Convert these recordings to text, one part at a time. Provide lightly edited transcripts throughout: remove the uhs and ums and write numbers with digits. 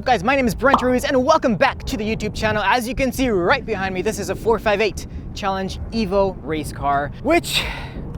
guys? My name is Brent Ruiz and welcome back to the YouTube channel. As you can see right behind me, this is a 458 Challenge Evo race car, which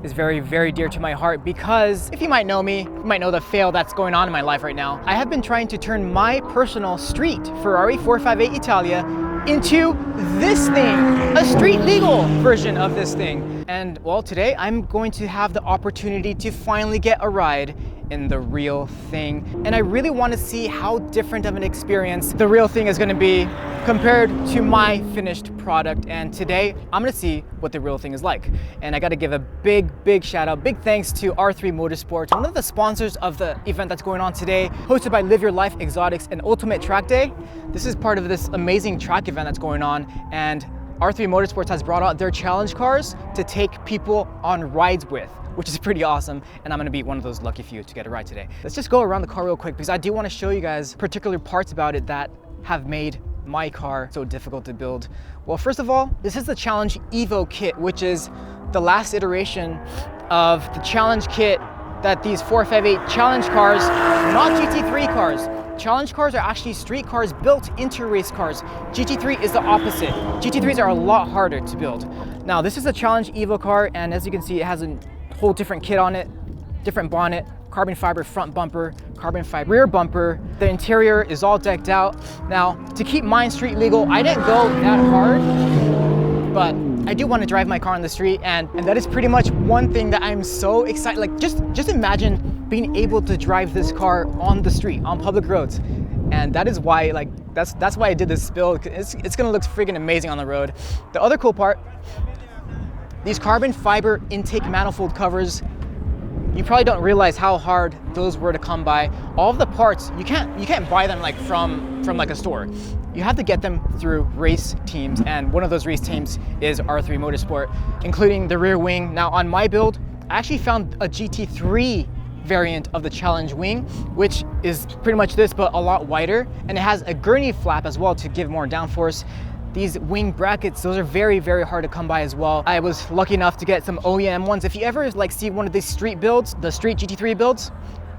is very, very dear to my heart because if you might know me, you might know the fail that's going on in my life right now. I have been trying to turn my personal street Ferrari 458 Italia into this thing, a street legal version of this thing. And well, today I'm going to have the opportunity to finally get a ride in the real thing. And I really want to see how different of an experience the real thing is going to be compared to my finished product. And today I'm going to see what the real thing is like. And I got to give a big shout out, big thanks to R3 Motorsports, one of the sponsors of the event that's going on today, hosted by Live Your Life Exotics and Ultimate Track Day. This is part of this amazing track event that's going on, and R3 Motorsports has brought out their challenge cars to take people on rides with, which is pretty awesome, and I'm gonna be one of those lucky few to get a ride today. Let's just go around the car real quick because I do want to show you guys particular parts about it that have made my car so difficult to build. Well, first of all, this is the Challenge Evo kit, which is the last iteration of the challenge kit that these 458 challenge cars, not GT3 cars. Challenge cars are actually street cars built into race cars. GT3 is the opposite. GT3s are a lot harder to build. Now, this is a Challenge Evo car, and as you can see, it has a whole different kit on it, different bonnet, carbon fiber front bumper, carbon fiber rear bumper. The interior is all decked out. Now, to keep mine street legal, I didn't go that hard, but I do want to drive my car on the street, and that is pretty much one thing that I'm so excited. Like, just imagine being able to drive this car on the street, on public roads. And that is why, like, that's why I did this build. It's gonna look freaking amazing on the road. The other cool part, these carbon fiber intake manifold covers, you probably don't realize how hard those were to come by. All of the parts, you can't buy them like from like a store. You have to get them through race teams, and one of those race teams is R3 Motorsport, including the rear wing. Now, on my build, I actually found a GT3 variant of the Challenge wing, which is pretty much this but a lot wider, and it has a gurney flap as well to give more downforce. These wing brackets, those are very, very hard to come by as well. I was lucky enough to get some OEM ones. If you ever like see one of these street builds, the street GT3 builds,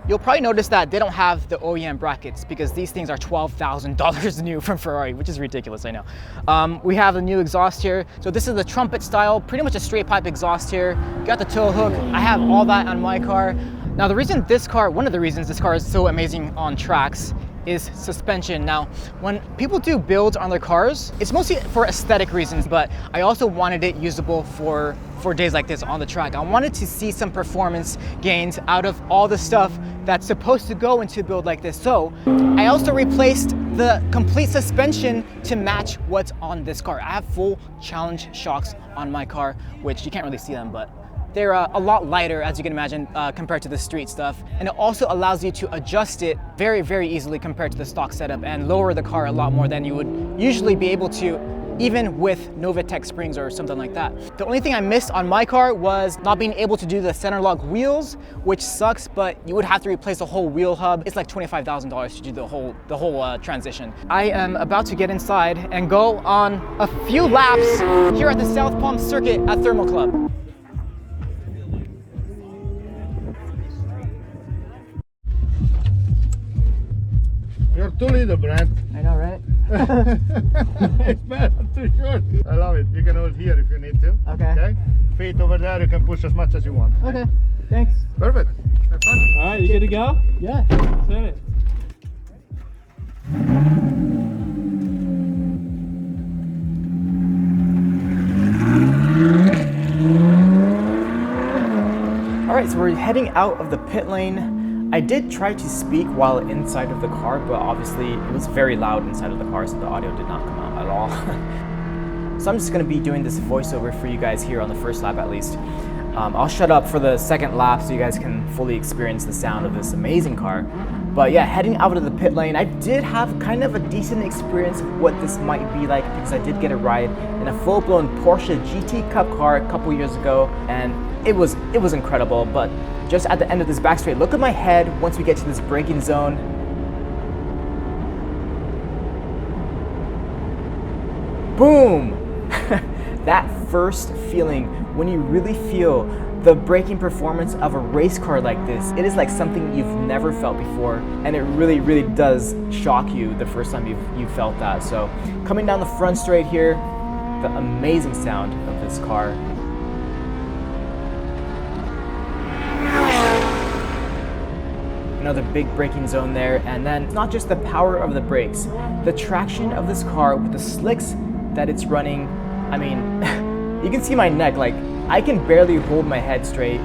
you'll probably notice that they don't have the OEM brackets because these things are $12,000 new from Ferrari, which is ridiculous, I know. We have a new exhaust here. So this is the trumpet style, pretty much a straight pipe exhaust here. Got the tow hook. I have all that on my car. Now, one of the reasons this car is so amazing on tracks is suspension. Now, when people do builds on their cars, it's mostly for aesthetic reasons, but I also wanted it usable for days like this on the track. I wanted to see some performance gains out of all the stuff that's supposed to go into a build like this. So I also replaced the complete suspension to match what's on this car. I have full Challenge shocks on my car, which you can't really see them, but they're a lot lighter, as you can imagine, compared to the street stuff. And it also allows you to adjust it very, very easily compared to the stock setup and lower the car a lot more than you would usually be able to, even with Novitec springs or something like that. The only thing I missed on my car was not being able to do the center lock wheels, which sucks, but you would have to replace the whole wheel hub. It's like $25,000 to do the whole transition. I am about to get inside and go on a few laps here at the South Palm Circuit at Thermal Club. You're too little, Brent. I know, right? It's better too short. I love it. You can hold here if you need to. Okay. Feet over there, you can push as much as you want. Okay, thanks. Perfect. Have fun. All right, you good to go? Yeah. Set it. All right, so we're heading out of the pit lane. I did try to speak while inside of the car, but obviously it was very loud inside of the car, so the audio did not come out at all. So I'm just gonna be doing this voiceover for you guys here on the first lap at least. I'll shut up for the second lap so you guys can fully experience the sound of this amazing car. But yeah, heading out of the pit lane, I did have kind of a decent experience of what this might be like because I did get a ride in a full-blown Porsche GT Cup car a couple years ago, and it was incredible. But just at the end of this back straight, look at my head once we get to this braking zone. Boom! That first feeling when you really feel the braking performance of a race car like this, it is like something you've never felt before, and it really, really does shock you the first time you've felt that. So coming down the front straight here, the amazing sound of this car. Another big braking zone there, and then not just the power of the brakes, the traction of this car with the slicks that it's running. I mean, you can see my neck, like I can barely hold my head straight,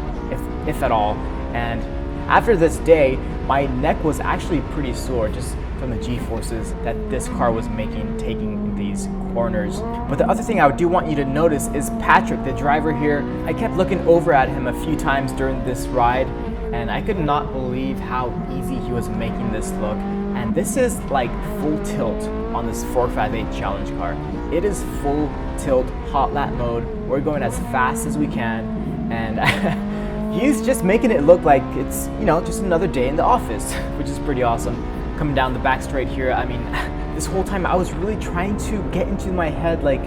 if at all. And after this day, my neck was actually pretty sore just from the G-forces that this car was making taking these corners. But the other thing I do want you to notice is Patrick, the driver here. I kept looking over at him a few times during this ride, and I could not believe how easy he was making this look. And this is like full tilt on this 458 Challenge car. It is full tilt, hot lap mode. We're going as fast as we can, and he's just making it look like it's, you know, just another day in the office, which is pretty awesome. Coming down the back straight here, I mean, this whole time I was really trying to get into my head, like,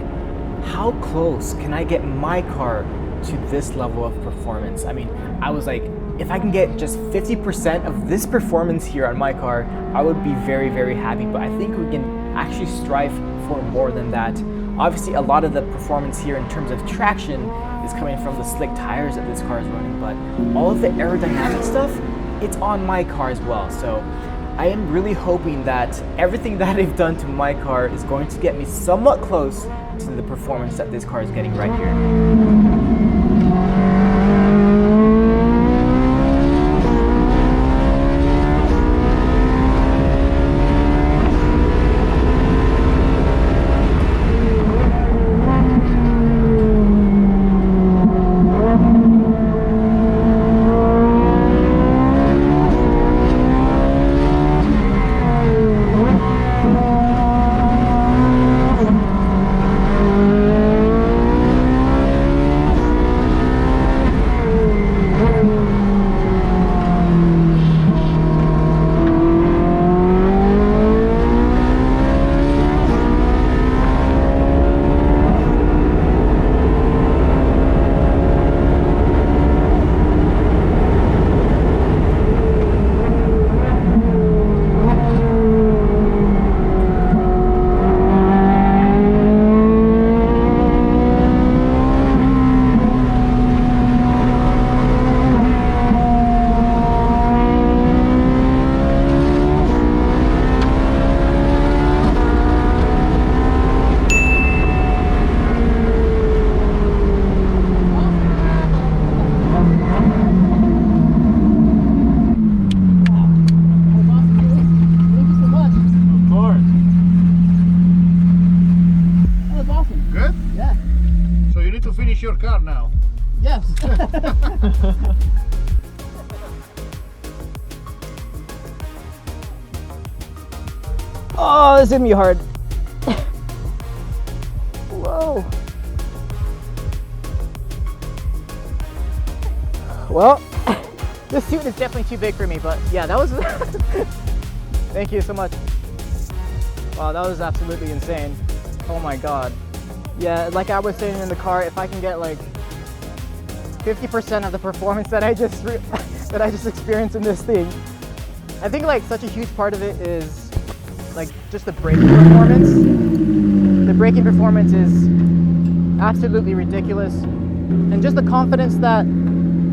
how close can I get my car to this level of performance? I mean, I was like, if I can get just 50% of this performance here on my car, I would be very, very happy. But I think we can actually strive for more than that. Obviously, a lot of the performance here in terms of traction is coming from the slick tires that this car is running, but all of the aerodynamic stuff, it's on my car as well. So I am really hoping that everything that I've done to my car is going to get me somewhat close to the performance that this car is getting right here. Your car now. Yes. Oh, this is gonna be hard. Whoa. Well, this suit is definitely too big for me, but yeah, that was thank you so much. Wow, that was absolutely insane. Oh my god. Yeah, like I was saying in the car, if I can get like 50% of the performance that I just experienced in this thing, I think like such a huge part of it is like just the braking performance. The braking performance is absolutely ridiculous, and just the confidence that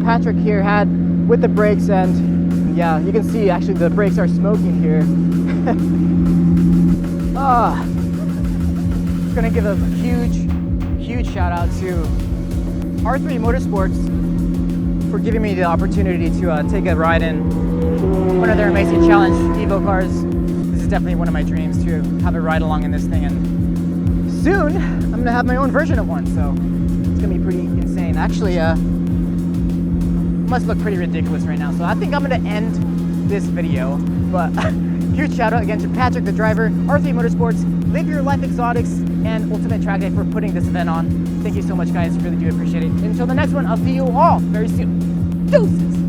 Patrick here had with the brakes, and yeah, you can see actually the brakes are smoking here. Gonna give a huge shout out to R3 Motorsports for giving me the opportunity to take a ride in one of their amazing Challenge Evo cars. This is definitely one of my dreams to have a ride along in this thing, and soon I'm gonna have my own version of one, so it's gonna be pretty insane. Actually, must look pretty ridiculous right now, so I think I'm gonna end this video, but huge shout out again to Patrick, the driver, R3 Motorsports, Live Your Life Exotics, and Ultimate Track Day for putting this event on. Thank you so much, guys. Really do appreciate it. Until the next one, I'll see you all very soon. Deuces!